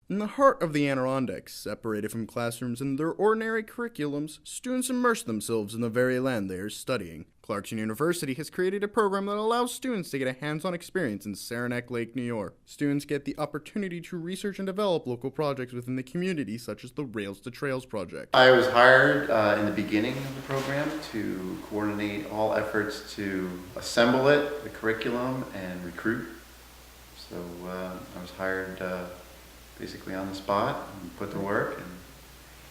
In the heart of the Adirondacks, separated from classrooms and their ordinary curriculums, students immerse themselves in the very land they are studying. Clarkson University has created a program that allows students to get a hands-on experience in Saranac Lake, New York. Students get the opportunity to research and develop local projects within the community, such as the Rails to Trails project. I was hired in the beginning of the program to coordinate all efforts to assemble it, the curriculum, and recruit. So I was hired basically on the spot and put to work, and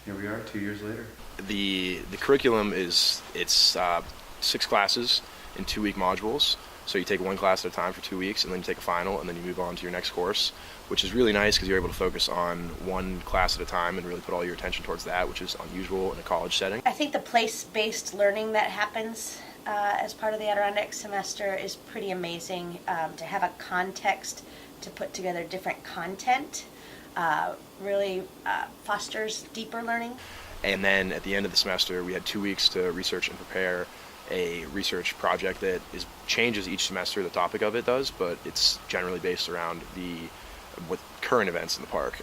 here we are 2 years later. The curriculum is 6 classes in 2-week modules. So you take one class at a time for 2 weeks, and then you take a final, and then you move on to your next course, which is really nice because you're able to focus on one class at a time and really put all your attention towards that, which is unusual in a college setting. I think the place-based learning that happens as part of the ADK Semester is pretty amazing. To have a context to put together different content really fosters deeper learning. And then at the end of the semester, we had 2 weeks to research and prepare a research project that changes each semester, the topic of it does, but it's generally based around with current events in the park.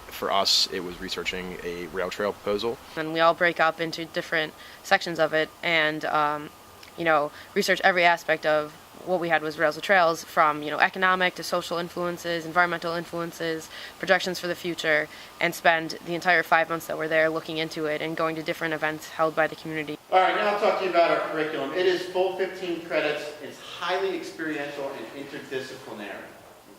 For us, it was researching a rail trail proposal. And we all break up into different sections of it and, research every aspect of what we had was Rails to Trails, from economic to social influences, environmental influences, projections for the future, and spend the entire 5 months that we're there looking into it and going to different events held by the community. All right, now I'll talk to you about our curriculum. It is full 15 credits. It's highly experiential and interdisciplinary,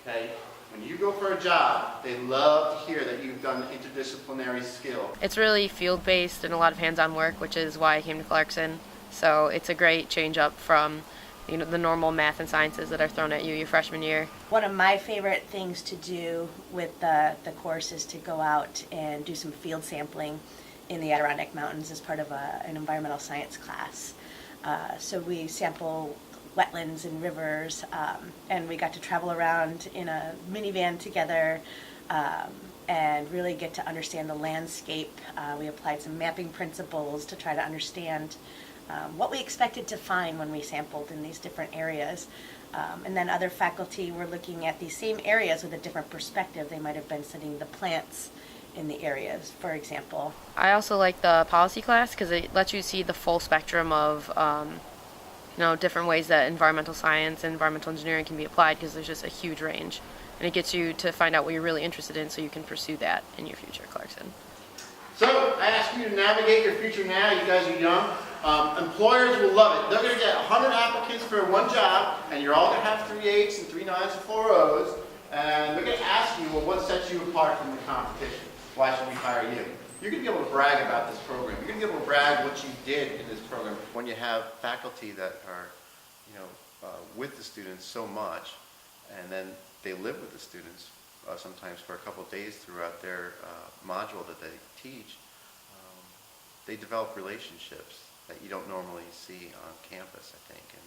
okay? When you go for a job, they love to hear that you've done interdisciplinary skill. It's really field-based and a lot of hands-on work, which is why I came to Clarkson. So it's a great change up from the normal math and sciences that are thrown at you your freshman year. One of my favorite things to do with the course is to go out and do some field sampling in the Adirondack Mountains as part of an environmental science class. So we sample wetlands and rivers, and we got to travel around in a minivan together and really get to understand the landscape. We applied some mapping principles to try to understand what we expected to find when we sampled in these different areas. And then other faculty were looking at these same areas with a different perspective. They might have been studying the plants in the areas, for example. I also like the policy class because it lets you see the full spectrum of different ways that environmental science and environmental engineering can be applied, because there's just a huge range. And it gets you to find out what you're really interested in so you can pursue that in your future at Clarkson. So I ask you to navigate your future now. You guys are young. Employers will love it. They're going to get 100 applicants for one job, and you're all going to have 3 8s and 3 9s and 4 O's. And they're going to ask you, well, what sets you apart from the competition? Why should we hire you? You're going to be able to brag about this program. You're going to be able to brag what you did in this program. When you have faculty that are, with the students so much, and then they live with the students sometimes for a couple of days throughout their module that they teach, they develop relationships that you don't normally see on campus, I think. And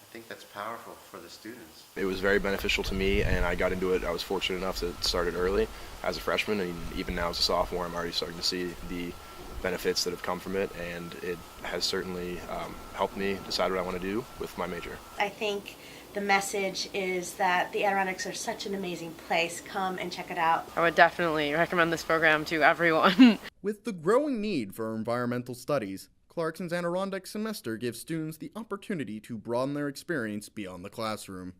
I think that's powerful for the students. It was very beneficial to me, and I got into it. I was fortunate enough to start it early as a freshman, and even now as a sophomore, I'm already starting to see the benefits that have come from it, and it has certainly helped me decide what I want to do with my major. I think the message is that the Adirondacks are such an amazing place. Come and check it out. I would definitely recommend this program to everyone. With the growing need for environmental studies, Clarkson's Adirondack Semester gives students the opportunity to broaden their experience beyond the classroom.